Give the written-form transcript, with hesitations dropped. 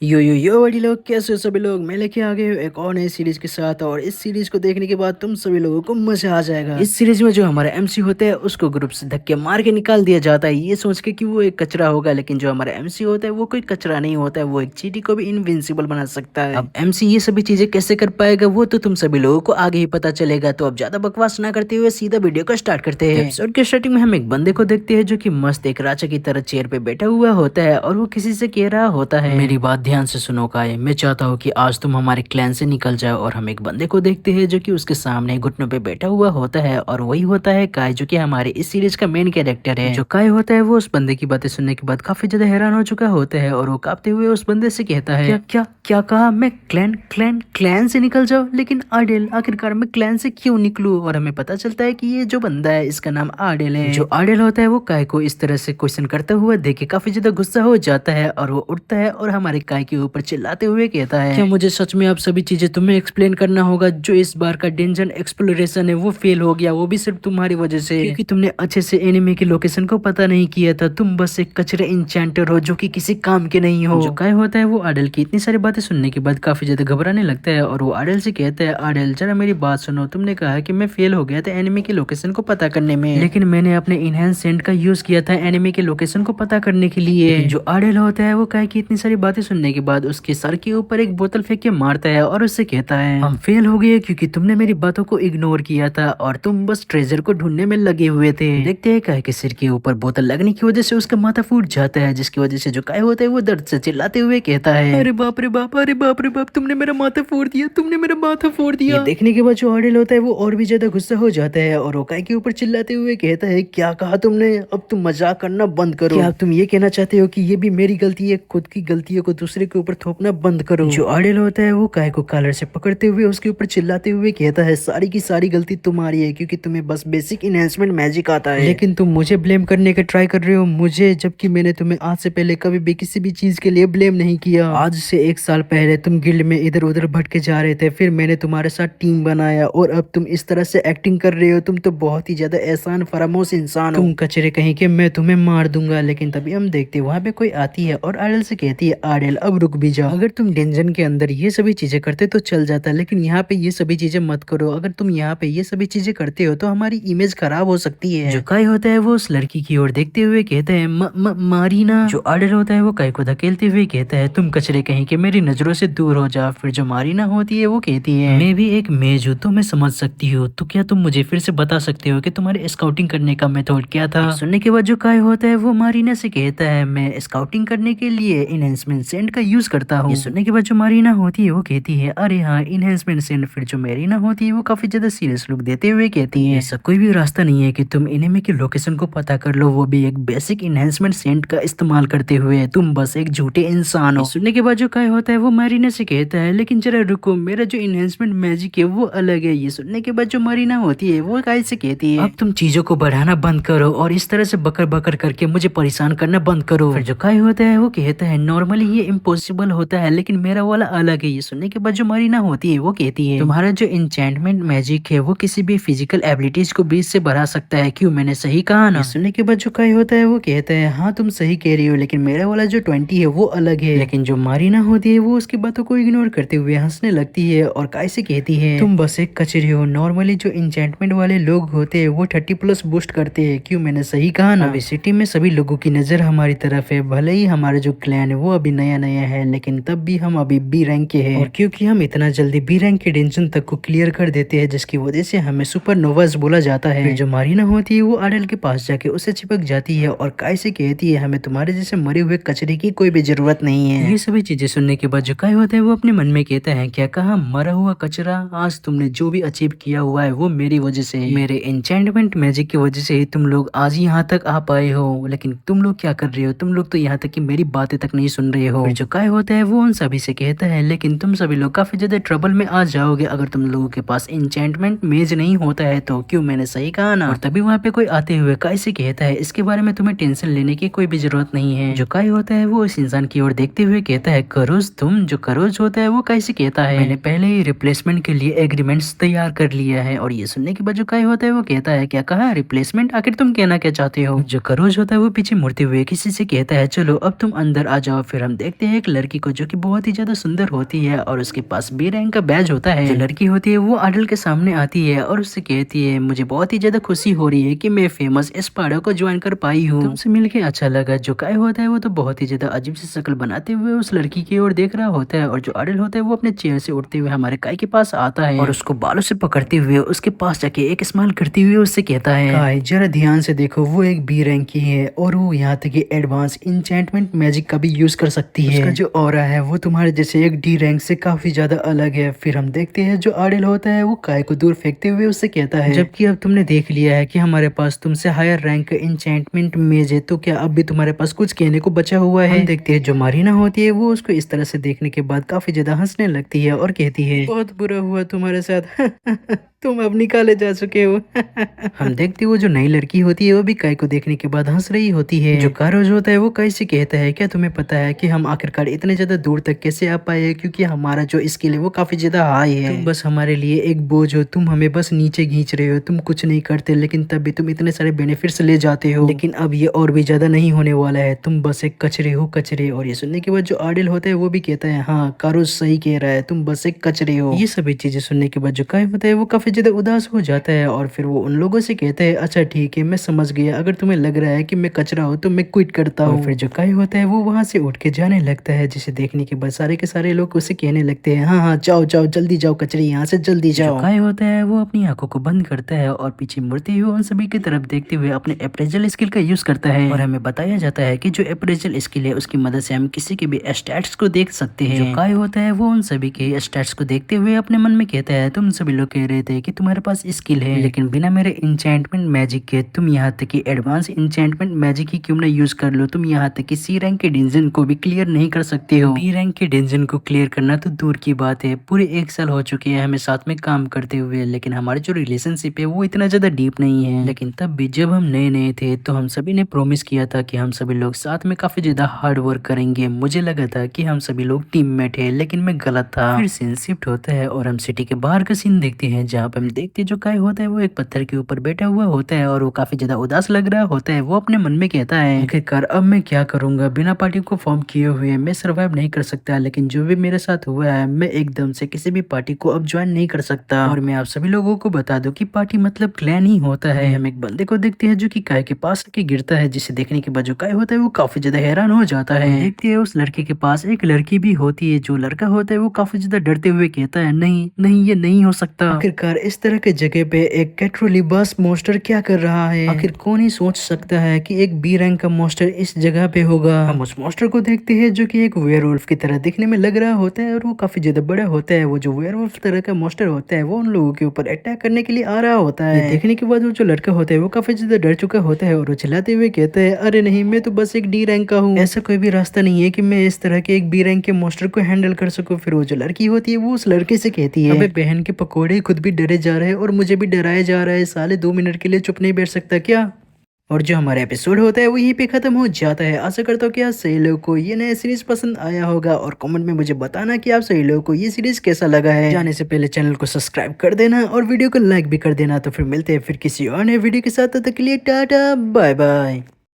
यो बड़ी लोग, कैसे हो सभी लोग। मैं लेके आ गए हूँ एक और नई सीरीज के साथ, और इस सीरीज को देखने के बाद तुम सभी लोगों को मजा आ जाएगा। इस सीरीज में जो हमारा एमसी होता है उसको ग्रुप से धक्के मार के निकाल दिया जाता है, ये सोच के कि वो एक कचरा होगा। लेकिन जो हमारा एमसी होता है वो कोई कचरा नहीं होता है, वो एक चींटी को भी इनविंसिबल बना सकता है। अब एमसी ये सभी चीजें कैसे कर पाएगा वो तो तुम सभी लोगों को आगे ही पता चलेगा। तो अब ज्यादा बकवास ना करते हुए सीधा वीडियो को स्टार्ट करते हैं। एपिसोड के स्टार्टिंग में हम एक बंदे को देखते हैं जो कि मस्त एक राजा की तरह चेयर पे बैठा हुआ होता है, और वो किसी से कह रहा होता है, मेरी बात ध्यान से सुनो काय, मैं चाहता हूँ कि आज तुम हमारे क्लैन से निकल जाओ। और हम एक बंदे को देखते हैं जो कि उसके सामने घुटनों पे बैठा हुआ होता है, और वही होता है काय, जो कि हमारे इस सीरीज का मेन कैरेक्टर है। जो काय होता है वो उस बंदे की बातें सुनने के बाद काफी ज्यादा हैरान हो चुका होता है, और वो कांपते हुए उस बंदे से कहता है, क्या क्या क्या कहा, मैं क्लैन क्लैन क्लैन से निकल जाओ? लेकिन आडेल, आखिरकार मैं क्लैन से क्यों निकलूं? और हमें पता चलता है कि ये जो बंदा है इसका नाम आडेल है। जो आडेल होता है वो काय को इस तरह से क्वेश्चन करता हुआ देख के काफी ज्यादा गुस्सा हो जाता है, और वो उठता है और हमारे काय के ऊपर चिल्लाते हुए कहता है, क्या मुझे सच में अब सभी चीजें तुम्हें एक्सप्लेन करना होगा? जो इस बार का डेंजर एक्सप्लोरेशन है वो फेल हो गया, वो भी सिर्फ तुम्हारी वजह से, क्योंकि तुमने अच्छे से एनिमे के लोकेशन को पता नहीं किया था। तुम बस एक कचरे इंचेंटर हो जो कि किसी काम के नहीं हो। जो काय होता है वो आडेल की इतनी सारी बातें सुनने के बाद काफी ज्यादा घबराने लगता है, और वो आडेल से कहता है, आडेल जरा मेरी बात सुनो, तुमने कहा कि मैं फेल हो गया था एनिमे के लोकेशन को पता करने में, लेकिन मैंने अपने इनहेंस सेंट का यूज किया था एनिमे के लोकेशन को पता करने के लिए। जो आडेल होता है वो काय की इतनी सारी बातें सुनने के बाद उसके सर के ऊपर एक बोतल फेंक के मारता है, और उससे कहता है, हम फेल हो गए क्योंकि तुमने मेरी बातों को इग्नोर किया था, और तुम बस ट्रेजर को ढूंढने में लगे हुए थे। देखते हैं काय के सिर के ऊपर बोतल लगने की वजह से उसका माथा फूट जाता है, जिसकी वजह से जो काय होता है वो दर्द से चिल्लाते हुए कहता है, अरे बाप रे बाप, अरे बाप रे बाप, तुमने मेरा माथा फोड़ दिया, तुमने मेरा माथा फोड़ दिया। ये देखने के बाद जो आडेल होता है वो और भी ज्यादा गुस्सा हो जाता है, और वो काय के ऊपर चिल्लाते हुए कहता है, क्या कहा तुमने? अब तुम मजाक करना बंद करो। क्या तुम ये कहना चाहते हो कि ये भी मेरी गलती है? खुद की गलतियों को दूसरे के ऊपर थोपना बंद करो। जो आडेल होता है वो काय को कॉलर से पकड़ते हुए उसके ऊपर चिल्लाते हुए कहता है, सारी की सारी गलती तुम्हारी है, क्योंकि तुम्हें बस बेसिक इनहेंसमेंट मैजिक आता है, लेकिन तुम मुझे ब्लेम करने का ट्राई कर रहे हो मुझे, जबकि मैंने तुम्हें आज से पहले कभी भी किसी भी चीज के लिए ब्लेम नहीं किया। आज से 1 साल पहले तुम गिल्ड में इधर उधर भटके जा रहे थे, फिर मैंने तुम्हारे साथ टीम बनाया, और अब तुम इस तरह से एक्टिंग कर रहे हो। तुम तो बहुत ही ज्यादा एहसान फरामोश इंसान हो, तुम कचरे कहीं के, मैं तुम्हें मार दूंगा। लेकिन तभी हम देखते वहां पे कोई आती है और आडेल से कहती है, आडेल अब रुक भी जाओ, अगर तुम डेंजन के अंदर ये सभी चीजें करते तो चल जाता, लेकिन यहाँ पे ये सभी चीजें मत करो। अगर तुम यहाँ पे ये सभी चीजें करते हो तो हमारी इमेज खराब हो सकती है। जो काय होता है वो उस लड़की की ओर देखते हुए कहता है, मारीना। जो आडेल होता है वो काय को धकेलते हुए कहता है, तुम कचरे कहीं के, मेरी नजरों से दूर हो जा। फिर जो मारीना होती है वो कहती है, मैं भी एक मेज हूँ तो मैं समझ सकती हूँ, तो क्या तुम मुझे फिर से बता सकते हो कि तुम्हारे स्काउटिंग करने का मेथड क्या था? सुनने के बाद जो काय होता है वो मारीना से कहता है, मैं स्काउटिंग करने के लिए इनहेंसमेंट सेंट का यूज करता हूँ। सुनने के बाद जो मारीना होती है वो कहती है, अरे हाँ इनहेंसमेंट सेंट। फिर जो मेरीना होती है वो काफी ज्यादा सीरियस लुक देते हुए कहती है, ऐसा कोई भी रास्ता नहीं है कि तुम एनिमे की लोकेशन को पता कर लो, वो भी एक बेसिक इनहेंसमेंट सेंट का इस्तेमाल करते हुए। तुम बस एक झूठे इंसान हो। सुनने के बाद जो काय होता है वो मारीना से कहता है, लेकिन जरा रुको, मेरा जो इनहेंसमेंट मैजिक है वो अलग है। ये सुनने के बाद जो मारीना होती है वो काय से कहती है, अब तुम चीजों को बढ़ाना बंद करो और इस तरह से बकर बकर करके मुझे परेशान करना बंद करो। फिर जो काय होता है वो कहता है, नॉर्मली ये इम्पॉसिबल होता है, लेकिन मेरा वाला अलग है। ये सुनने के बाद जो मारीना होती है वो कहती है, तुम्हारा जो इंचेंटमेंट मैजिक है वो किसी भी फिजिकल एबिलिटीज को 20 से बढ़ा सकता है, क्यों? मैंने सही कहा ना? सुनने के बाद जो काय होता है वो कहता है, हाँ तुम सही कह रही हो, लेकिन मेरा वाला जो 20 है वो अलग है। लेकिन जो मारीना होती है वो उसकी बातों को इग्नोर करते हुए हंसने लगती है, और काय से कहती है, तुम बस एक कचरे हो। नॉर्मली जो इंचेंटमेंट वाले लोग होते हैं वो 30+ बूस्ट करते हैं, क्यों? मैंने सही कहा ना? अभी सिटी में सभी लोगों की नजर हमारी तरफ है, भले ही हमारा जो क्लैन है वो अभी नया नया है, लेकिन तब भी हम अभी बी रैंक के हैं, और क्योंकि हम इतना जल्दी बी रैंक के डेंजन तक को क्लियर कर देते हैं, जिसकी वजह से हमें सुपर नोवाज बोला जाता है। फिर जो मारीना होती है वो आडेल के पास जाके उसे चिपक जाती है, और काय से कहती है, हमें तुम्हारे जैसे मरे हुए कचरे की कोई भी जरूरत नहीं है। ये सभी चीजें सुनने के बाद जो काय होता है वो अपने मन में कहता है, क्या कहा मरा हुआ कचरा? आज तुमने जो भी अचीव किया हुआ है वो मेरी वजह से, मेरे एन्चेंटमेंट मैजिक की वजह से ही तुम लोग आज यहाँ तक आ पाए हो। लेकिन तुम लोग क्या कर रहे हो? तुम लोग तो यहाँ तक कि मेरी बातें तक नहीं सुन रहे हो। फिर जो काय होता है वो उन सभी से कहता है, लेकिन तुम सभी लोग काफी ज्यादा ट्रबल में आ जाओगे अगर तुम लोगों के पास एन्चेंटमेंट मेज नहीं होता है तो, क्यों? मैंने सही कहा ना? और तभी वहाँ पे कोई आते हुए काय से कहता है, इसके बारे में तुम्हें टेंशन लेने की कोई भी जरूरत नहीं है। जो काय होता है वो इस इंसान की ओर देखते हुए कहता है, करोज तुम? जो करोज होता है वो काय से कहता है, मैंने पहले ही रिप्लेसमेंट के लिए एग्रीमेंट्स तैयार कर लिया है। और ये सुनने के बाद जो काय होता है वो कहता है, क्या कहा रिप्लेसमेंट? आखिर तुम कहना क्या चाहते हो? जो करोज होता है वो पीछे मुड़ते हुए किसी से कहता है, चलो अब तुम अंदर आ जाओ। फिर हम देखते हैं है एक लड़की को जो कि बहुत ही ज्यादा सुंदर होती है और उसके पास बी रैंक का बैज होता है। जो लड़की होती है वो आडल के सामने आती है और उससे कहती है मुझे बहुत ही ज्यादा खुशी हो रही है कि मैं फेमस एस्पाडो को ज्वाइन कर पाई हूँ, तुमसे मिलके अच्छा लगा। जो काय होता है वो तो बहुत ही ज्यादा अजीब सी शक्ल बनाते हुए उस लड़की की ओर देख रहा होता है और जो आडल होता है वो अपने चेयर से उठते हुए हमारे काय के पास आता है और उसको बालों से पकड़ते हुए उसके पास जाके एक स्माइल करते हुए उससे कहता है काय जरा ध्यान से देखो, वो एक बी रैंक की है और वो यहाँ तक कि एडवांस इंचेंटमेंट मैजिक का भी यूज कर सकती है। उसका जो ऑरा है वो तुम्हारे जैसे एक डी रैंक से काफी ज्यादा अलग है। फिर हम देखते हैं जो आडल होता है वो काय को दूर फेंकते हुए उससे कहता है जबकि अब तुमने देख लिया है कि हमारे पास तुमसे हायर रैंक का इंचेंटमेंट मेज है तो क्या अब भी तुम्हारे पास कुछ कहने को बचा हुआ है। हम देखते हैं जो मारीना होती है वो उसको इस तरह से देखने के बाद काफी ज्यादा हंसने लगती है और कहती है बहुत बुरा हुआ तुम्हारे साथ तुम अब निकाले जा चुके हो। हम देखते वो जो नई लड़की होती है वो भी काय को देखने के बाद हंस रही होती है। जो कारोज होता है वो काय से कहता है क्या तुम्हें पता है कि हम आखिरकार इतने ज्यादा दूर तक कैसे आ पाए, क्योंकि हमारा जो स्किल है वो काफी ज्यादा हाई है। तुम बस हमारे लिए एक बोझ हो, तुम हमें बस नीचे खींच रहे हो, तुम कुछ नहीं करते लेकिन तब भी तुम इतने सारे बेनिफिट्स ले जाते हो। लेकिन अब ये और भी ज्यादा नहीं होने वाला है, तुम बस एक कचरे हो कचरे। और ये सुनने के बाद जो आडिल होता है वो भी कहता है हाँ कारोज सही कह रहा है, तुम बस एक कचरे हो। ये सभी चीजें सुनने के बाद जो काय होता है वो काफी ज्यादा उदास हो जाता है और फिर वो उन लोगों से कहता है अच्छा ठीक है मैं समझ गया, अगर तुम्हें लग रहा है कि मैं कचरा हूँ तो मैं क्विट करता हूँ। फिर जो काय होता है वो वहां से उठ के जाने लगता है, जिसे देखने के बाद सारे के सारे लोग उसे कहने लगते हैं हाँ हाँ जाओ जाओ जल्दी जाओ कचरे यहाँ से जल्दी जाओ। काय होता है वो अपनी आंखों को बंद करता है और पीछे मुड़ते हुए उन सभी की तरफ देखते हुए अपने अप्रेजल स्किल का यूज करता है और हमें बताया जाता है कि जो अप्रेजल स्किल है उसकी मदद से हम किसी के भी स्टैट्स को देख सकते हैं। जो काय होता है वो उन सभी के स्टैट्स को देखते हुए अपने मन में कहता है तुम सभी लोग कह रहे थे कि तुम्हारे पास स्किल है लेकिन बिना मेरे इंचेंटमेंट मैजिक के तुम यहाँ तक कि एडवांस इंचेंटमेंट मैजिक ही क्यों ना यूज कर लो, तुम यहाँ तक कि सी रैंक के डेंजन को भी क्लियर नहीं कर सकते हो। बी रैंक के डेंजन को क्लियर करना तो दूर की बात है, पूरे 1 साल हो चुके हैं हमें साथ में काम करते हुए, लेकिन हमारे जो रिलेशनशिप है वो इतना ज्यादा डीप नहीं है। लेकिन तब भी जब हम नए नए थे तो हम सभी ने प्रॉमिस किया था कि हम सभी लोग साथ में काफी ज्यादा हार्ड वर्क करेंगे। मुझे लगा था कि हम सभी लोग टीममेट है लेकिन मैं गलत था। फिर सीन शिफ्ट होता है और हम सिटी के बाहर का सीन देखते हैं जहाँ पे हम देखते हैं जो काय होता है वो एक पत्थर के ऊपर बैठा हुआ होता है और वो काफी ज्यादा उदास लग रहा होता है। वो अपने मन में कहता है आखिरकार अब मैं क्या करूंगा, बिना पार्टी को फॉर्म किए हुए मैं सर्वाइव नहीं कर सकता, लेकिन जो भी मेरे साथ हुआ है मैं एकदम से किसी भी पार्टी को अब ज्वाइन नहीं कर सकता। और मैं आप सभी लोगों को बता दूं कि पार्टी मतलब क्लैन ही होता है। हम एक बंदे को देखते हैं जो कि काय के पास आके गिरता है, जिसे देखने के बाद जो काय होता है वो काफी ज्यादा हैरान हो जाता है। देखते हैं उस लड़के के पास एक लड़की भी होती है। जो लड़का होता है वो काफी ज्यादा डरते हुए कहता है नहीं नहीं ये नहीं हो सकता, आखिरकार इस तरह के जगह पे एक कैट्रोलिबस मोस्टर क्या कर रहा है, आखिर कौन ही सोच सकता है कि एक बी रैंक का मोस्टर इस जगह पे होगा। हम उस मोस्टर को देखते हैं जो कि एक वेयरवुल्फ की तरह दिखने में लग रहा होता है और वो काफी ज्यादा बड़ा होता है। वो जो वेयरवुल्फ तरह का मोस्टर होता है वो उन लोगों के ऊपर अटैक करने के लिए आ रहा होता है। देखने के बाद वो जो लड़का होता है वो काफी ज्यादा डर चुका होता है और वो चिल्लाते हुए कहता है अरे नहीं मैं तो बस एक डी रैंक का हूँ, ऐसा कोई भी रास्ता नहीं है कि मैं इस तरह के एक बी रैंक के मोस्टर को हैंडल कर सकूं। फिर वो जो लड़की होती है वो उस लड़के से कहती है अबे बहन के पकोड़े खुद भी डरे जा रहे हैं और मुझे भी डराया जा रहा है, साले 2 मिनट के लिए चुप नहीं बैठ सकता क्या। और जो हमारा एपिसोड होता है वो यहीं पे खत्म हो जाता है। आशा करता हूँ कि आप सही लोगों को ये नया सीरीज पसंद आया होगा और कमेंट में मुझे बताना कि आप सही लोगों को ये सीरीज कैसा लगा है। जाने से पहले चैनल को सब्सक्राइब कर देना और वीडियो को लाइक भी कर देना। तो फिर मिलते हैं फिर किसी और नए वीडियो के साथ, तब तक के लिए टाटा बाय बाय।